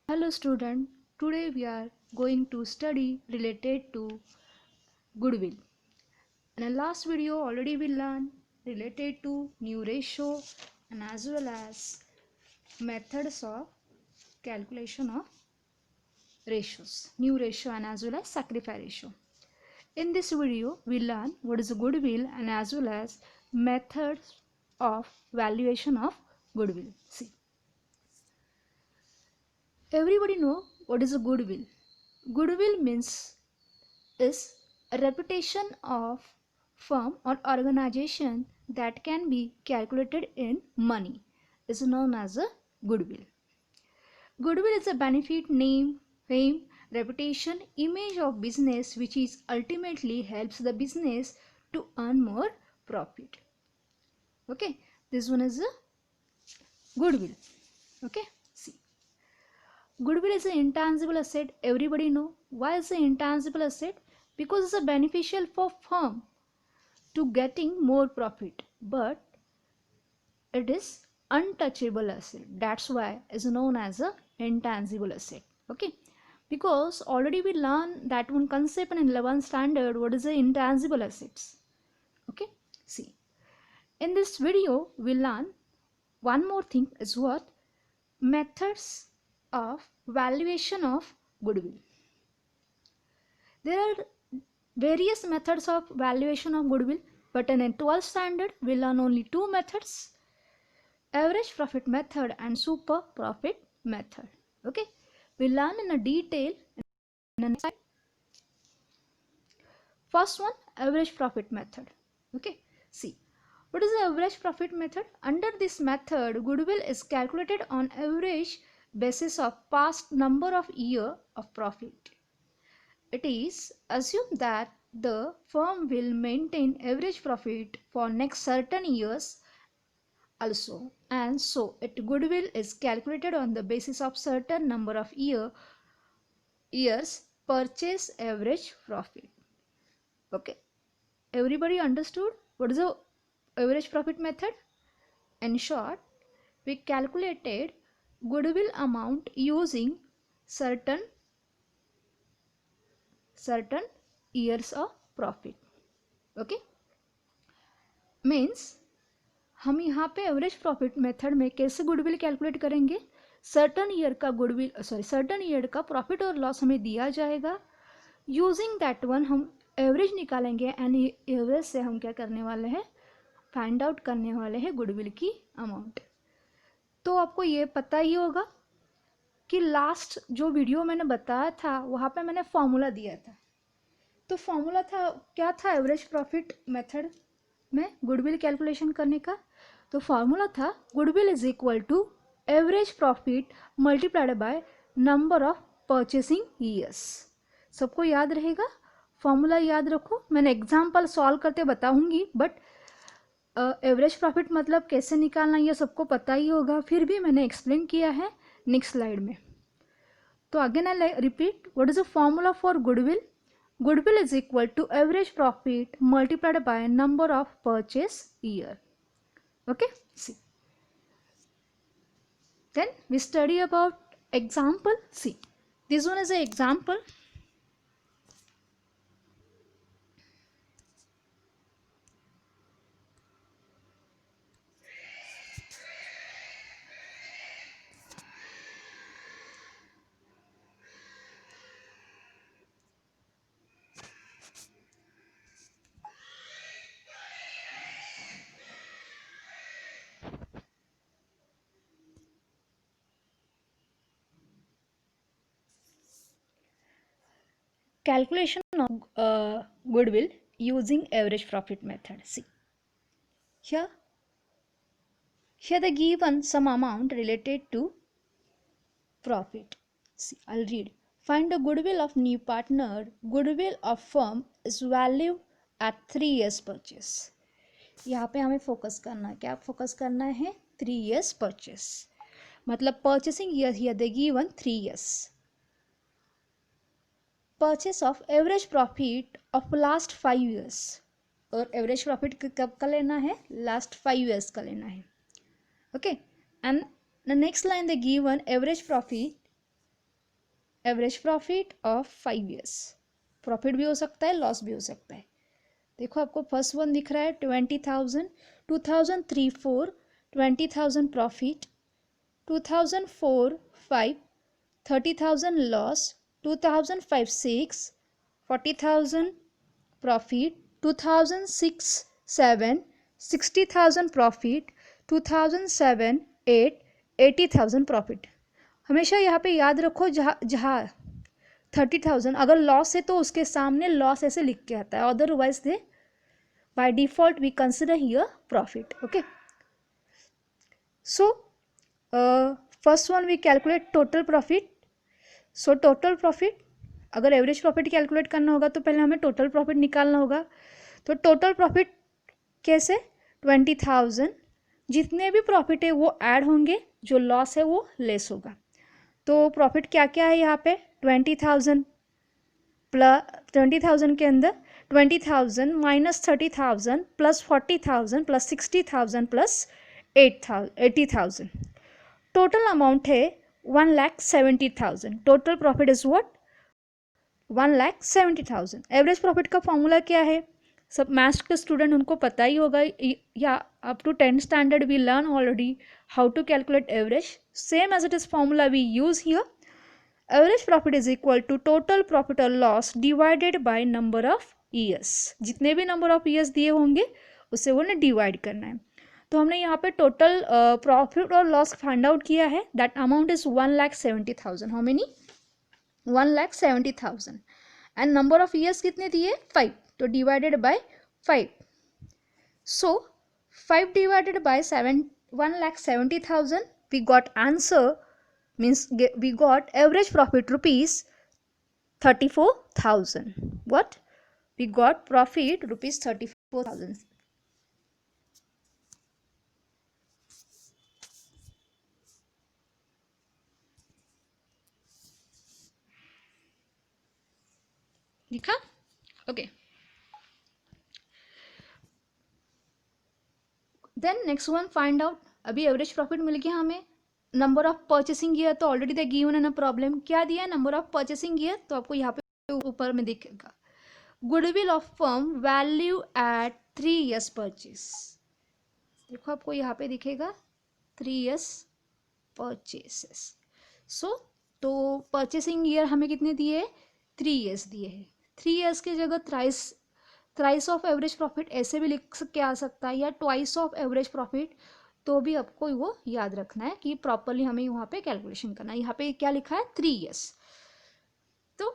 Hello student, today we are going to study related to goodwill. In the last video already we learned related to new ratio and as well as methods of calculation of ratios, new ratio and as well as sacrifice ratio. In this video we learn what is goodwill and as well as methods of valuation of goodwill. See, everybody know what is a goodwill. Goodwill means is a reputation of firm or organization that can be calculated in money is known as a goodwill. Goodwill is a benefit, name, fame, reputation, image of business which is ultimately helps the business to earn more profit. Okay, this one is a goodwill. Okay, see, goodwill is an intangible asset. Everybody know why is it intangible asset? Because it's a beneficial for firm to getting more profit, but it is untouchable asset. That's why it's known as a intangible asset. Okay, because already we learned that one concept in 11th standard what is the intangible assets. Okay, see, in this video we learn one more thing is what methods of valuation of goodwill. There are various methods of valuation of goodwill, but in a 12th standard we learn only two methods: average profit method and super profit method. Okay, we learn in a detail in the next slide. First one, average profit method. Okay, see, what is the average profit method? Under this method, goodwill is calculated on average basis of past number of year of profit. It is assumed that the firm will maintain average profit for next certain years also, and so it goodwill is calculated on the basis of certain number of years purchase average profit. Okay, everybody understood what is the average profit method? In short, we calculated goodwill amount using certain years of profit. Okay, means हम यहाँ पे average profit method में कैसे goodwill calculate करेंगे? Certain year का profit और loss हमें दिया जाएगा, यूजिंग दैट वन हम एवरेज निकालेंगे एंड एवरेज से हम क्या करने वाले हैं, फाइंड आउट करने वाले हैं गुडविल की अमाउंट. तो आपको ये पता ही होगा कि लास्ट जो वीडियो मैंने बताया था वहाँ पे मैंने फॉर्मूला दिया था. तो फॉर्मूला था क्या था एवरेज प्रॉफिट मेथड में गुडविल कैलकुलेशन करने का? तो फॉर्मूला था goodwill is equal to average profit multiplied by number of purchasing years. सबको याद रहेगा? फॉर्मूला याद रखो, मैंने एग्जाम्पल सॉल्व करते बताऊंगी, बट एवरेज प्रॉफिट मतलब कैसे निकालना ये सबको पता ही होगा, फिर भी मैंने एक्सप्लेन किया है नेक्स्ट स्लाइड में. तो again I repeat, what is the formula for goodwill? Goodwill is equal to average profit multiplied by number of purchase year. Okay, see. Then we study about example. See, this one is an example. Calculation of goodwill using average profit method. See, here they given some amount related to profit. See, I'll read. Find the goodwill of new partner. Goodwill of firm is valued at 3 years purchase. यहाँ पे हमें focus करना है, क्या focus करना है? 3 years purchase. मतलब purchasing year here they given 3 years. Purchase of average profit of last 5 years. और एवरेज प्रॉफिट कब का लेना है? लास्ट 5 years का लेना है. Okay, and the next line they given average profit average profit of 5 years. Profit भी हो सकता है, लॉस भी हो सकता है। देखो आपको फर्स्ट वन दिख रहा है 20,000, 2003-4 20,000 profit, 2004-5 30,000 loss, 2005-6 40,000 profit, 2006-7 60,000 profit, 2007-8 80,000 profit. हमेशा यहाँ पे याद रखो जहाँ 30,000 अगर लॉस है तो उसके सामने लॉस ऐसे लिख के आता है, otherwise they by default we consider here profit. Okay, so first one we calculate total profit. So total profit, अगर एवरेज प्रॉफिट कैलकुलेट करना होगा तो पहले हमें टोटल प्रॉफिट निकालना होगा। तो टोटल प्रॉफिट कैसे, 20,000 जितने भी प्रॉफिट है वो ऐड होंगे, जो लॉस है वो लेस होगा। तो प्रॉफिट क्या क्या है यहाँ पे, 20,000 प्लस 20,000 के अंदर 20,000 minus 30,000 plus 40,000 plus 60,000 plus 80,000। Total amount है 1,70,000। Total profit is what, 1,70,000। Average profit का फॉर्मूला क्या है, सब मैथ्स के स्टूडेंट उनको पता ही होगा, या up to 10th standard we learn already how to calculate average, same as it is formula we use here. Average profit is equal to total profit और loss divided by number of years. जितने भी number of years दिए होंगे उससे वो divide करना है। तो हमने यहाँ पे टोटल प्रॉफिट और लॉस फाइंड आउट किया है, that amount is 1,70,000। How many, 1,70,000। And number of years कितने दिए, 5, तो divided by 5। So 5 divided by 1,70,000, we got answer, means we got average profit rupees 34,000. What? We got profit rupees 34,000. लिखा? Okay. Then next one find out, अभी average profit मिल गया हमें। Number of purchasing year तो already the given है, problem क्या दिया है, number of purchasing year, तो आपको यहाँ पे ऊपर में दिखेगा goodwill of firm value at 3 years purchase. देखो आपको यहाँ पे दिखेगा 3 years परचेसेस। सो तो परचेसिंग ईयर हमें कितने दिए, 3 years दिए हैं। 3 years की जगह थ्राइस ऑफ एवरेज प्रॉफिट ऐसे भी लिख के आ सकता है, या ट्वाइस ऑफ एवरेज प्रॉफिट, तो भी आपको वो याद रखना है कि प्रॉपरली हमें यहाँ पे कैलकुलेशन करना है। यहाँ पे क्या लिखा है, 3 years। तो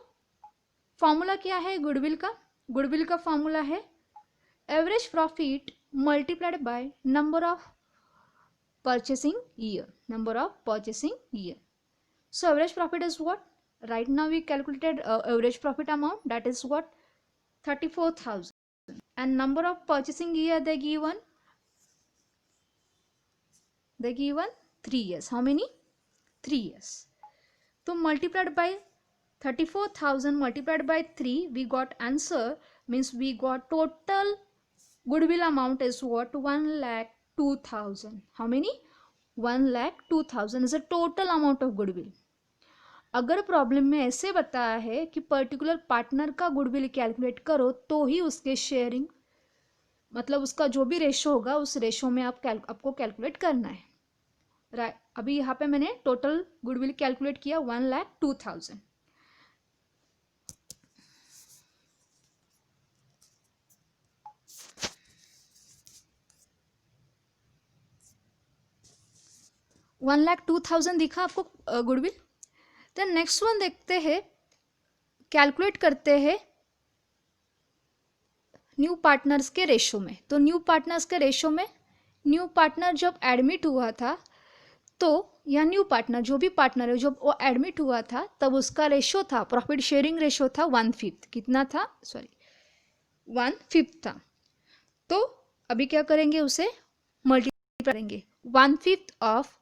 फॉर्मूला क्या है गुडविल का, गुडविल का फॉर्मूला है average profit multiplied by number of purchasing year, number of purchasing year. So average profit is what, right now we calculated average profit amount, that is what, 34,000, and number of purchasing year they given 3 years. How many, 3 years. So multiplied by 34,000 multiplied by 3, we got answer, means we got total goodwill amount is what, 1,02,000. How many, 1,02,000 is the total amount of goodwill. अगर problem में ऐसे बताया है कि particular partner का goodwill calculate करो, तो ही उसके शेयरिंग, मतलब उसका जो भी रेशो होगा उस रेशो में आपको कैलकुलेट करना है। राइट, अभी यहाँ पे मैंने टोटल गुडविल कैलकुलेट किया 1,02,000। $1,02,000 दिखा आपको गुडविल। देन नेक्स्ट वन देखते हैं, कैलकुलेट करते हैं न्यू पार्टनर्स के रेशो में। तो न्यू पार्टनर्स के रेशो में, न्यू पार्टनर जब एडमिट हुआ था, तो या न्यू पार्टनर जो भी पार्टनर है जब वो एडमिट हुआ था, तब उसका रेशो था, प्रॉफिट शेयरिंग रेशो था 1/5। कितना था, सॉरी 1/5 था। तो अभी क्या करेंगे, उसे मल्टीप्लाई करेंगे, 1/5 ऑफ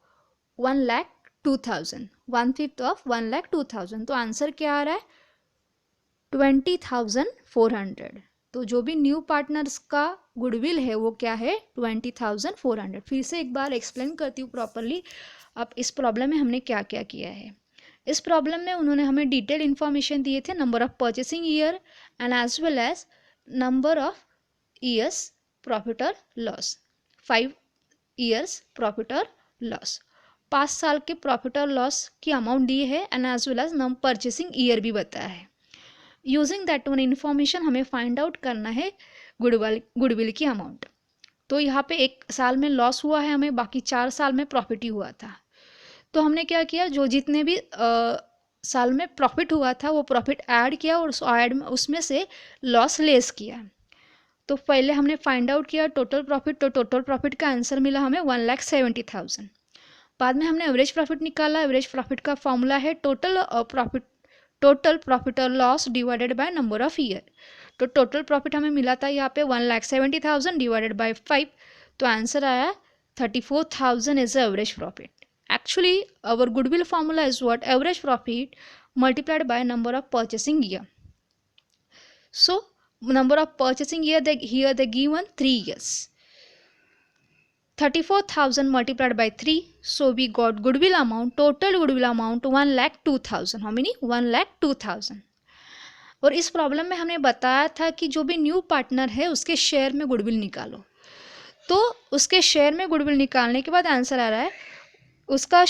1,02,000, 1/5 ऑफ 1,02,000। तो आंसर क्या आ रहा है, 20,400। तो जो भी न्यू पार्टनर्स का गुडविल है वो क्या है, 20,400। फिर से एक बार एक्सप्लेन करती हूँ प्रॉपरली, अब इस प्रॉब्लम में हमने क्या क्या किया है। इस प्रॉब्लम में उन्होंने हमें डिटेल इन्फॉर्मेशन दिए थे, number of purchasing year and as well as number of years profit और लॉस, 5 ईयर्स प्रॉफिट और लॉस, 5 साल के प्रॉफिट और लॉस की अमाउंट दी है and as well as purchasing year भी बताया है। यूजिंग दैट वन इन्फॉर्मेशन हमें फाइंड आउट करना है गुडविल की अमाउंट। तो यहाँ पे 1 साल में लॉस हुआ है हमें, बाकी 4 साल में प्रॉफिट ही हुआ था। तो हमने क्या किया, जो जितने भी साल में प्रॉफिट हुआ था वो प्रॉफिट ऐड किया और उसमें से लॉस लेस किया। तो पहले हमने फाइंड आउट किया टोटल प्रॉफिट, तो टोटल प्रॉफिट का आंसर मिला हमें 1,70,000। बाद में हमने एवरेज प्रॉफिट निकाला। एवरेज प्रॉफिट का फॉर्मूला है टोटल प्रॉफिट और loss divided by number of year. तो टोटल प्रॉफिट हमें मिला था यहाँ पे 1,70,000 डिवाइडेड बाय 5, तो आंसर आया 34,000 is average profit. Actually, our goodwill formula is what? Average profit multiplied by number of purchasing year. So, number of purchasing year, here they given 3 years. 34,000 multiplied by 3. So, we got goodwill amount, total goodwill amount 1,02,000. How many? 1,02,000. और इस problem में हमने बताया था कि जो भी new partner है उसके शेयर में गुडविल निकालो। तो उसके शेयर में गुडविल निकालने के बाद आंसर आ रहा है उसका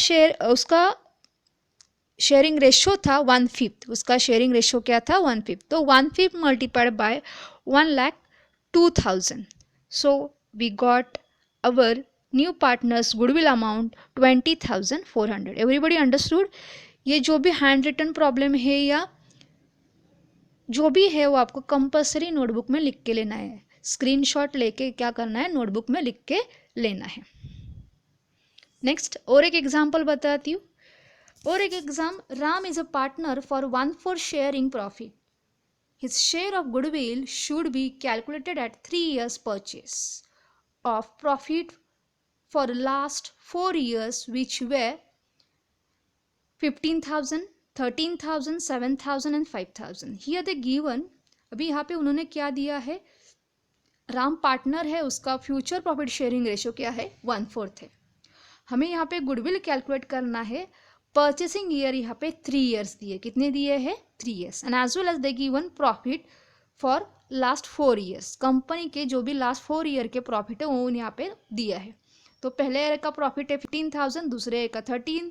शेयरिंग रेशियो था 1/5। उसका शेयरिंग रेशियो क्या था? 1/5। तो 1/5 multiplied by 1,02,000। So we got our new partners goodwill amount 20,400। Everybody understood? ये जो भी हैंड रिटन प्रॉब्लम है या जो भी है वो आपको कंपल्सरी नोटबुक में लिख के लेना है। स्क्रीनशॉट लेके क्या करना है, नोटबुक में लिख के लेना है। नेक्स्ट और एक एग्जाम्पल बताती हूँ। और एक exam, Ram is a partner for 1/4 sharing profit. His share of goodwill should be calculated at 3 years purchase of profit for last 4 years which way 15,000, 13,000, 7,000 and 5,000। Here they given, अभी यहाँ पे उन्होंने क्या दिया है, राम पार्टनर है, उसका फ्यूचर प्रॉफिट शेयरिंग रेशियो क्या है? 1/4 है। हमें यहाँ पे गुडविल कैलकुलेट करना है। परचेसिंग ईयर यहाँ पे 3 years दिए, कितने दिए हैं? 3 years। And as well as they given profit for last 4 years। Company के जो भी लास्ट 4 year के प्रॉफिट है वो यहाँ पे दिया है। तो पहले ईयर का प्रॉफिट है 15,000, दूसरे ईयर का 13।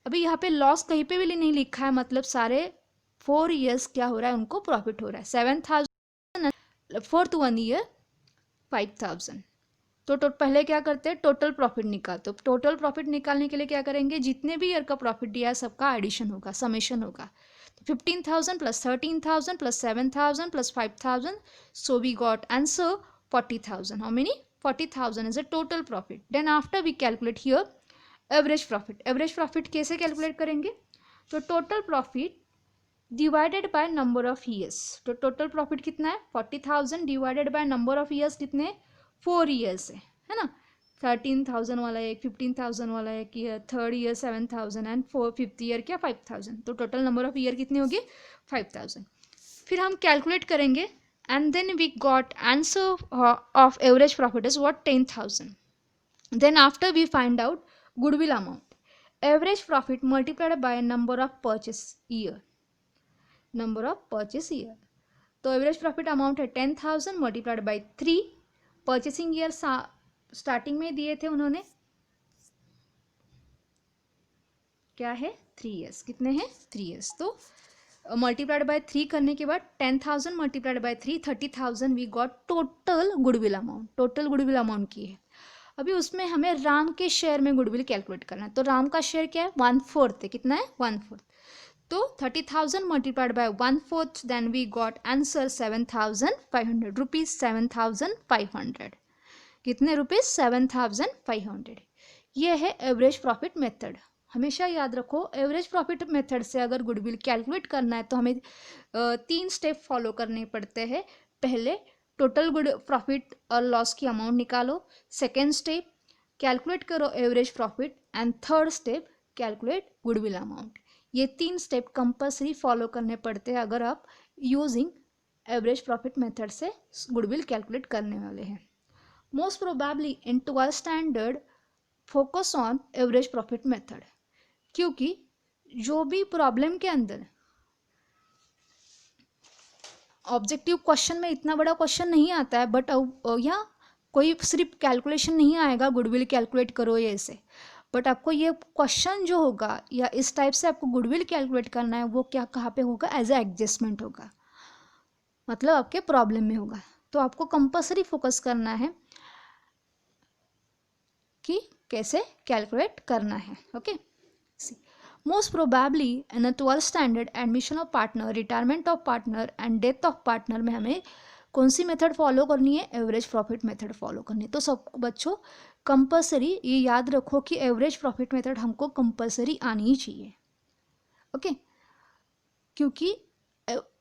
अभी यहाँ पे लॉस कहीं पे भी नहीं लिखा है, मतलब सारे 4 years क्या हो रहा है, उनको प्रॉफिट हो रहा है 7,000, 4th 1 year 5,000। तो पहले क्या करते हैं, टोटल प्रॉफिट निकालते। तो टोटल प्रॉफिट निकालने के लिए क्या करेंगे, जितने भी ईयर का प्रॉफिट दिया है सबका एडिशन होगा, समेशन होगा। तो 15,000 plus 13,000 plus 7,000 plus 5,000, so we got answer 40,000। How many? 40,000 is a total profit. Then after we calculate here average profit. Average profit कैसे कैलकुलेट करेंगे? तो total profit divided by number of years. तो total profit कितना है? 40,000 divided by number of years कितने? 4 years है ना। 13,000 वाला एक, 15,000 वाला एक, third year 7,000 and 5th year क्या 5,000। तो टोटल नंबर ऑफ ईयर कितनी होगी? 5,000। फिर हम कैलकुलेट करेंगे and then we got answer of average profit is what? 10,000। Then after we find out goodwill amount. Average profit multiplied by number of purchase year, number of purchase year. तो average profit amount है 10,000 multiplied by 3। Purchasing year starting में दिए थे उन्होंने, क्या है? 3 years। कितने हैं? 3 years। तो मल्टीप्लाइड बाय 3 करने के बाद 10,000 multiplied by 3, 30,000 we got total goodwill amount. Total goodwill amount की है। अभी उसमें हमें राम के शेयर में गुडविल कैलकुलेट करना है। तो राम का शेयर क्या है? 1/4 है। कितना है? 1/4। तो 30,000 multiplied by 1/4, then we got answer 7,500 rupees. 7,500 कितने रुपीज? 7,500। ये है एवरेज प्रॉफिट मेथड। हमेशा याद रखो, एवरेज प्रॉफिट मेथड से अगर गुडविल कैलकुलेट करना है तो हमें 3 स्टेप फॉलो करने पड़ते हैं। पहले टोटल गुड प्रॉफिट और लॉस की अमाउंट निकालो, सेकेंड स्टेप कैलकुलेट करो average profit, and third step calculate goodwill amount. ये 3 स्टेप कंपल्सरी फॉलो करने पड़ते हैं अगर आप यूजिंग एवरेज प्रॉफिट मेथड से गुडविल कैलकुलेट करने वाले हैं। Most probably in 12th standard focus on average profit method, क्योंकि जो भी प्रॉब्लम के अंदर ऑब्जेक्टिव क्वेश्चन में इतना बड़ा क्वेश्चन नहीं आता है, बट या कोई सिर्फ कैलकुलेशन नहीं आएगा गुडविल कैलकुलेट करो ये ऐसे, बट आपको ये क्वेश्चन जो होगा या इस टाइप से आपको गुडविल कैलकुलेट करना है वो क्या कहाँ पे होगा, एज ए एडजस्टमेंट होगा, मतलब आपके प्रॉब्लम में होगा। तो आपको कंपल्सरी फोकस करना है कि कैसे कैलकुलेट करना है। Okay, most probably in 12th standard admission of partner, retirement of partner and death of partner में हमें कौन सी मेथड फॉलो करनी है, एवरेज प्रॉफिट मेथड फॉलो करनी है। तो सब बच्चों कंपल्सरी ये याद रखो कि एवरेज प्रॉफिट मेथड हमको कंपल्सरी आनी ही चाहिए। ओके, क्योंकि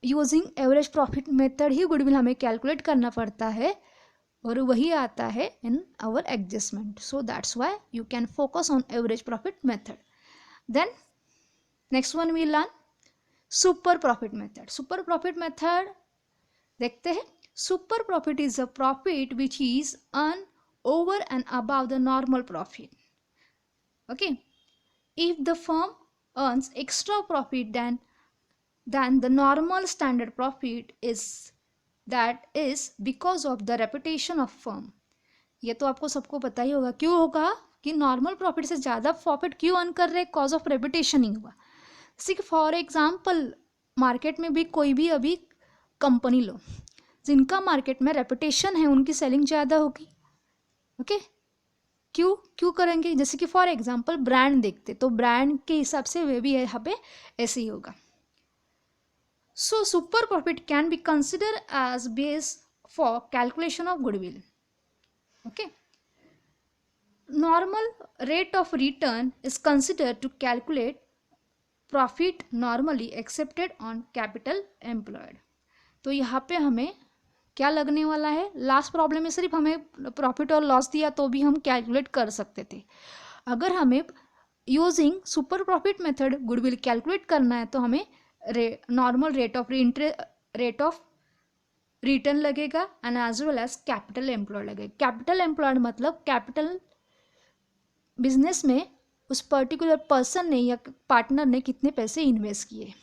यूजिंग एवरेज प्रॉफिट मेथड ही गुडविल हमें कैलकुलेट करना पड़ता है और वही आता है in our adjustment. So that's why you can focus on average profit method. Then next one we learn super profit method. Super profit method देखते हैं। Super profit is a profit which is earn over and above the normal profit. Okay, if the firm earns extra profit than the normal standard profit is that is because of the reputation of firm. ये तो आपको सबको पता ही होगा क्यों होगा कि नॉर्मल प्रॉफिट से ज़्यादा प्रॉफिट क्यों अर्न कर रहे हैं, कॉज ऑफ रेपुटेशन ही हुआ। जैसे कि फॉर एग्जाम्पल मार्केट में भी कोई भी अभी कंपनी लो, जिनका मार्केट में रेपुटेशन है उनकी सेलिंग ज़्यादा होगी। ओके, क्यों क्यों करेंगे, जैसे कि फॉर एग्जांपल ब्रांड देखते तो ब्रांड के हिसाब से वे भी यहाँ पे ऐसे ही होगा। So super profit can be consider as base for calculation of goodwill. Okay, normal rate of return is considered to calculate profit normally accepted on capital employed. तो यहाँ पे हमें क्या लगने वाला है, लास्ट प्रॉब्लम में सिर्फ हमें प्रॉफिट और लॉस दिया तो भी हम कैलकुलेट कर सकते थे। अगर हमें using super profit method goodwill calculate करना है तो हमें नॉर्मल रेट ऑफ रिटर्न लगेगा and as well as capital employed लगेगा। कैपिटल एम्प्लॉयड मतलब कैपिटल बिजनेस में उस पर्टिकुलर पर्सन ने या पार्टनर ने कितने पैसे इन्वेस्ट किए।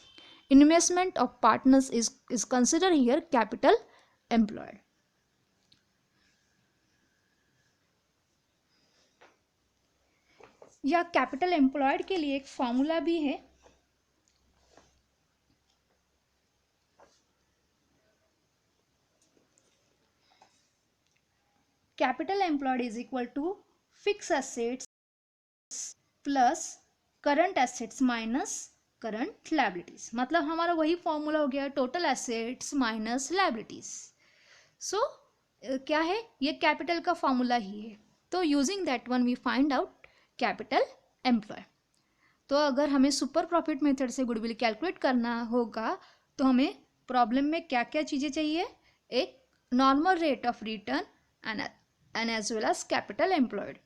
Investment of partners is consider here capital employed. या कैपिटल एम्प्लॉयड के लिए एक फॉर्मूला भी है। Capital employed is equal to fix assets plus current assets minus current liabilities. मतलब हमारा वही फॉर्मूला हो गया total assets minus liabilities. So क्या है, ये कैपिटल का फॉर्मूला ही है। तो using that one we find out capital employ. तो अगर हमें सुपर प्रॉफिट मेथड से गुडविल कैलकुलेट करना होगा तो हमें प्रॉब्लम में क्या क्या चीज़ें चाहिए, एक normal rate of return and as well as capital employed.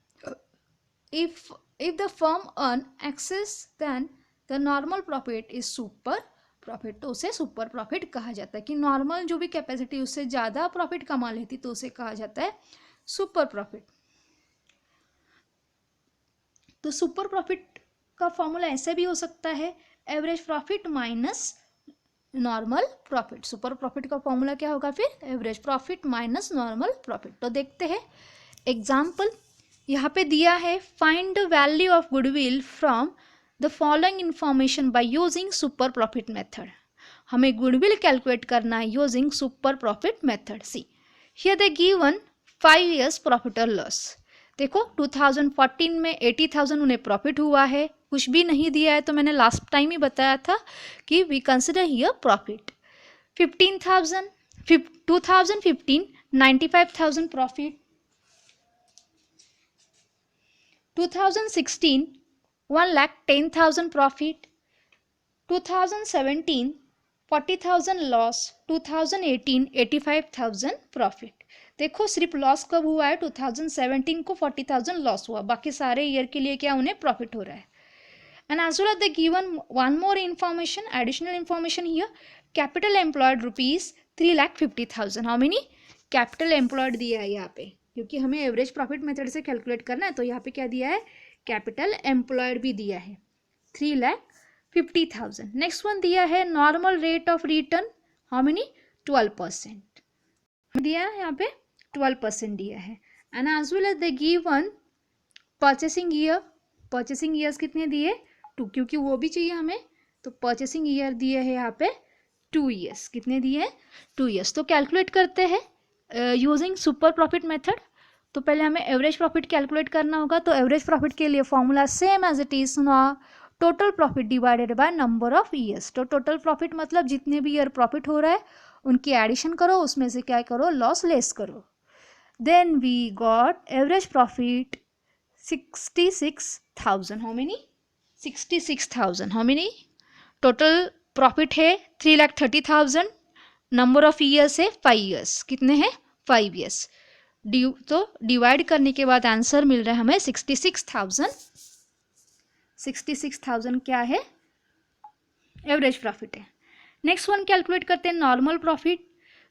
if the firm earn excess then the normal profit is super profit, तो उसे सुपर प्रॉफिट कहा जाता है कि नॉर्मल जो भी कैपेसिटी उससे ज़्यादा प्रॉफिट कमा लेती तो उसे कहा जाता है सुपर प्रॉफिट। तो सुपर प्रॉफिट का फॉर्मूला ऐसे भी हो सकता है average profit minus normal profit. Super profit का फॉर्मूला क्या होगा फिर, average profit minus normal profit. तो देखते हैं एग्जाम्पल यहाँ पे दिया है, find the value of goodwill from the following information by using super profit method. हमें गुडविल कैलकुलेट करना है using super profit method. See here the given 5 years profit और लॉस। देखो 2014 में 80,000 उन्हें प्रॉफिट हुआ है, कुछ भी नहीं दिया है, तो मैंने लास्ट टाइम ही बताया था कि we consider here profit. 15,000 2015 95,000 profit, 2016 1,10,000 profit, 2017 40,000 loss, 2018 85,000 profit. देखो सिर्फ लॉस कब हुआ है, 2017 को 40,000 लॉस हुआ, बाकी सारे ईयर के लिए क्या उन्हें प्रॉफिट हो रहा है। And as well as the given one more information, additional information here, capital employed rupees 3,50,000। How many, capital employed दिया है यहाँ पे, क्योंकि हमें एवरेज प्रॉफिट मेथड से कैलकुलेट करना है, तो यहाँ पे क्या दिया है, कैपिटल एम्प्लॉयड भी दिया है 50,000. नेक्स्ट वन दिया है normal rate of return, how many 12%, दिया है यहाँ पे 12% दिया है. And as well as they given purchasing year, purchasing years कितने दिए 2, क्योंकि वो भी चाहिए हमें, तो परचेसिंग ईयर दिए है यहाँ पे 2 ईयर्स. कितने दिए हैं 2 ईयर्स. तो कैलकुलेट करते हैं यूजिंग सुपर प्रॉफिट मेथड. तो पहले हमें एवरेज प्रॉफिट कैलकुलेट करना होगा. तो एवरेज प्रॉफिट के लिए formula same as it is ना, total profit divided by number of years. तो टोटल प्रॉफिट मतलब जितने भी ईयर प्रॉफिट हो रहा है उनकी एडिशन करो, उसमें से क्या करो लॉस लेस करो. Then we got average profit 66,000. How many 66,000. How many total profit है 3,30,000. नंबर ऑफ ईयर्स है 5 ईयर्स. कितने हैं 5 ईयर्स. तो डिवाइड करने के बाद आंसर मिल रहा है हमें 66,000. 66,000 क्या है एवरेज प्रॉफिट है. नेक्स्ट वन कैलकुलेट करते हैं नॉर्मल प्रॉफिट.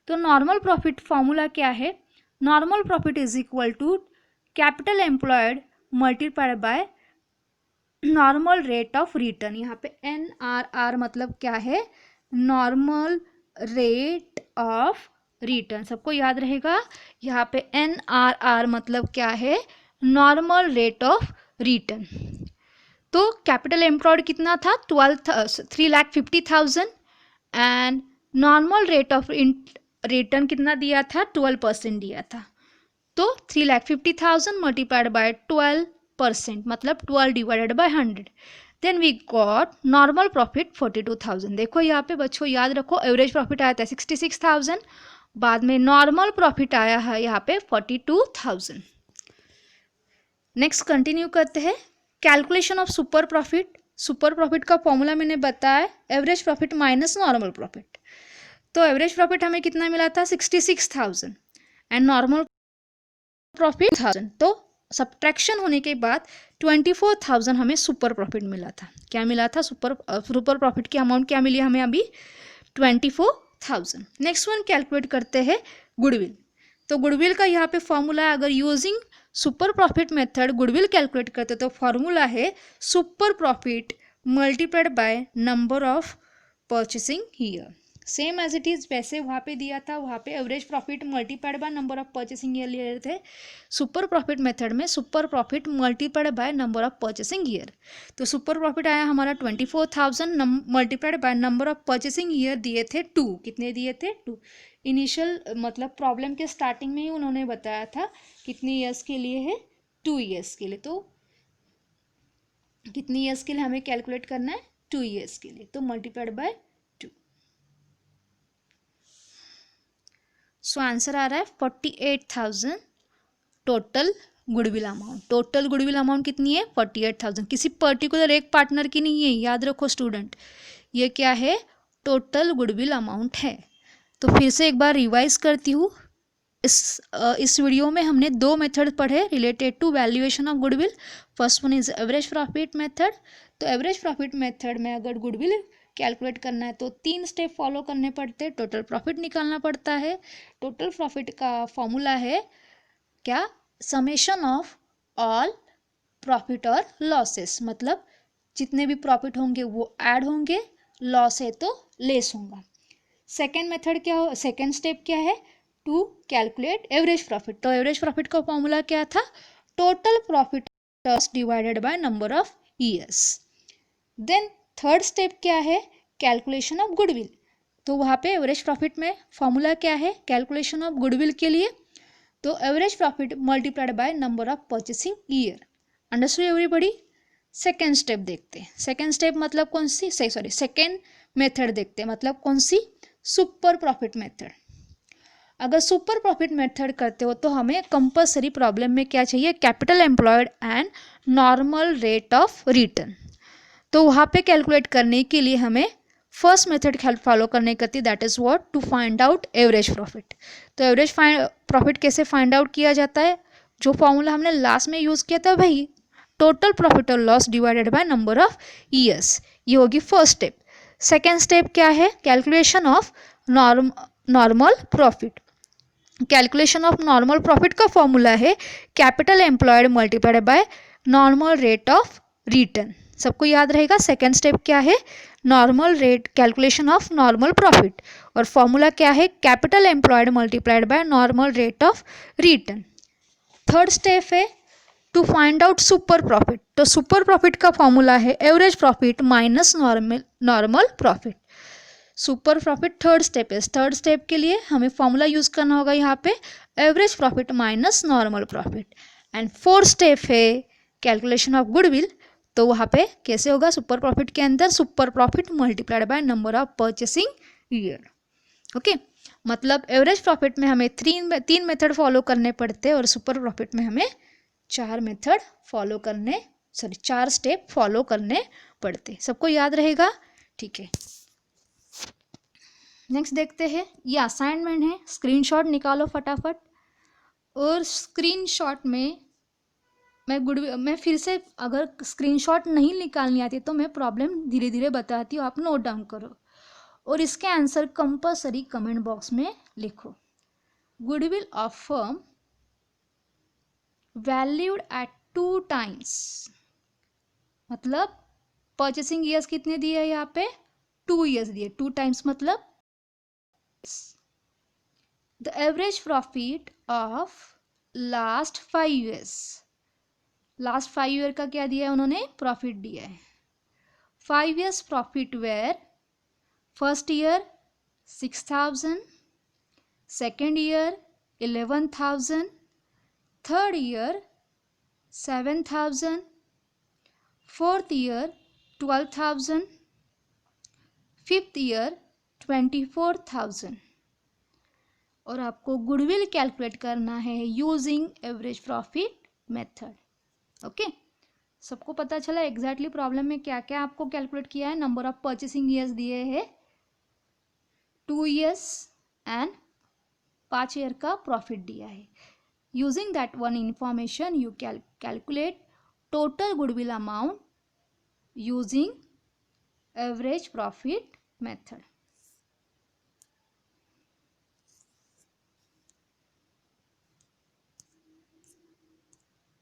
तो नॉर्मल प्रॉफिट फॉर्मूला क्या है, normal profit is equal to capital employed multiplied by normal rate of return. यहाँ पे NRR मतलब क्या है, नॉर्मल रेट ऑफ रिटर्न. सबको याद रहेगा यहाँ पे NRR मतलब क्या है, नॉर्मल रेट ऑफ रिटर्न. तो कैपिटल एम्प्लॉयड कितना था 3,50,000 and normal rate of return कितना दिया था 12% दिया था. तो 3,50,000 मल्टीप्लाइड बाय 12% मतलब 12 divided by 100. Then we got normal profit 42,000. देखो यहाँ पे बच्चों याद रखो एवरेज प्रॉफिट आया था 66,000, बाद में नॉर्मल प्रॉफिट आया है यहाँ पे 42,000. नेक्स्ट कंटिन्यू करते हैं calculation of super profit. Super profit का फॉर्मूला मैंने बताया average profit minus normal profit. तो एवरेज प्रॉफिट हमें कितना मिला था 66,000 एंड नॉर्मल प्रॉफिट 1000. तो सब्ट्रैक्शन होने के बाद 24,000 हमें सुपर प्रॉफिट मिला था. क्या मिला था सुपर प्रॉफिट की अमाउंट क्या मिली हमें अभी 24,000. नेक्स्ट वन कैलकुलेट करते हैं गुडविल. तो गुडविल का यहाँ पे फॉर्मूला अगर using super profit method goodwill calculate करते तो फॉर्मूला है super profit multiplied by number of purchasing year. Same as it is वैसे वहाँ पे दिया था, वहाँ पे average profit multiplied by number of purchasing year ले रहे थे. सुपर प्रॉफिट मेथड में super profit multiplied by number of purchasing year. तो सुपर प्रॉफिट आया हमारा 24,000 multiplied by number of purchasing year दिए थे 2. कितने दिए थे 2. इनिशियल मतलब प्रॉब्लम के स्टार्टिंग में ही उन्होंने बताया था कितनी ईयर्स के लिए है 2 ईयर्स के लिए. तो कितनी ईयर्स के लिए हमें कैलकुलेट करना है 2 ईयर्स के लिए. तो मल्टीप्लाइड बाय 2. सो आंसर आ रहा है 48,000 total goodwill amount. Total goodwill amount कितनी है 48,000. किसी पर्टिकुलर एक पार्टनर की नहीं है, याद रखो स्टूडेंट. ये क्या है टोटल गुडविल अमाउंट है. तो फिर से एक बार रिवाइज करती हूँ. इस वीडियो में हमने 2 मेथड पढ़े related to valuation of goodwill. First one is average profit method. तो एवरेज प्रॉफिट मेथड में अगर गुडविल कैलकुलेट करना है तो 3 स्टेप फॉलो करने पड़ते हैं. टोटल प्रॉफिट निकालना पड़ता है. टोटल प्रॉफिट का फॉर्मूला है क्या, समेशन ऑफ ऑल प्रॉफिट और लॉसेस. मतलब जितने भी प्रॉफिट होंगे वो ऐड होंगे, लॉस है तो लेस होगा. सेकेंड मेथड क्या हो, सेकेंड स्टेप क्या है, टू कैलकुलेट एवरेज प्रॉफिट. तो एवरेज प्रॉफिट का फॉर्मूला क्या था, total profit divided by number of years. Then third step क्या है, कैलकुलेशन ऑफ गुडविल. तो वहाँ पे एवरेज प्रॉफिट में फॉर्मूला क्या है कैलकुलेशन ऑफ गुडविल के लिए, तो average profit multiplied by number of purchasing year. Understood everybody. Second step देखते हैं. सेकेंड स्टेप मतलब कौन सी, सेकेंड मेथड देखते हैं मतलब कौन सी, सुपर प्रॉफिट मेथड. अगर सुपर प्रॉफिट मेथड करते हो तो हमें कंपलसरी प्रॉब्लम में क्या चाहिए, capital employed and normal rate of return. तो वहाँ पे कैलकुलेट करने के लिए हमें फर्स्ट मेथड फॉलो करने करती, that is what, to find out average profit. तो एवरेज प्रॉफिट कैसे फाइंड आउट किया जाता है, जो फॉर्मूला हमने लास्ट में यूज़ किया था भाई, टोटल प्रॉफिट और loss divided by number of years. ये होगी फर्स्ट स्टेप. सेकेंड स्टेप क्या है, calculation of normal profit. Calculation of normal profit का फॉर्मूला है capital employed multiplied by normal rate of return. सबको याद रहेगा सेकेंड स्टेप क्या है, normal rate, calculation of normal profit, और फॉर्मूला क्या है, capital employed multiplied by normal rate of return. Third step है to find out super profit. तो सुपर प्रॉफिट का फॉर्मूला है average profit minus normal profit. Super profit third step है। Third step के लिए हमें फॉर्मूला यूज करना होगा यहाँ पे average profit minus normal profit. And fourth step है कैलकुलेशन ऑफ गुडविल। तो वहाँ पे कैसे होगा, सुपर प्रॉफिट के अंदर super profit multiplied by number of purchasing year. Okay, मतलब एवरेज प्रॉफिट में हमें तीन मेथड फॉलो करने पड़ते हैं और सुपर प्रॉफिट में हमें चार स्टेप फॉलो करने पड़ते। सबको याद रहेगा, ठीक है। नेक्स्ट देखते हैं, ये असाइनमेंट है, स्क्रीनशॉट निकालो फटाफट। और स्क्रीनशॉट में मैं फिर से, अगर स्क्रीनशॉट नहीं निकालनी आती तो मैं प्रॉब्लम धीरे धीरे बताती हूँ, आप नोट डाउन करो और इसके आंसर कंपलसरी कमेंट बॉक्स में लिखो। Goodwill of firm valued at 2 times, मतलब परचेसिंग ईयर्स कितने दिए हैं यहाँ पे, 2 years दिए। 2 times मतलब the average profit of last 5 years, last 5 year का क्या दिया है उन्होंने, प्रॉफिट दिया है। 5 years profit where first year 6,000, second year 11,000, third year 7,000, fourth year 12,000, fifth year 24,000। और आपको गुडविल कैलकुलेट करना है using average profit method. Okay, सबको पता चला एग्जैक्टली प्रॉब्लम में क्या क्या आपको कैलकुलेट किया है। नंबर ऑफ परचेसिंग ईयर्स दिए हैं 2 years एंड 5 ईयर का प्रॉफिट दिया है। Using that one information you calculate total goodwill amount using average profit method.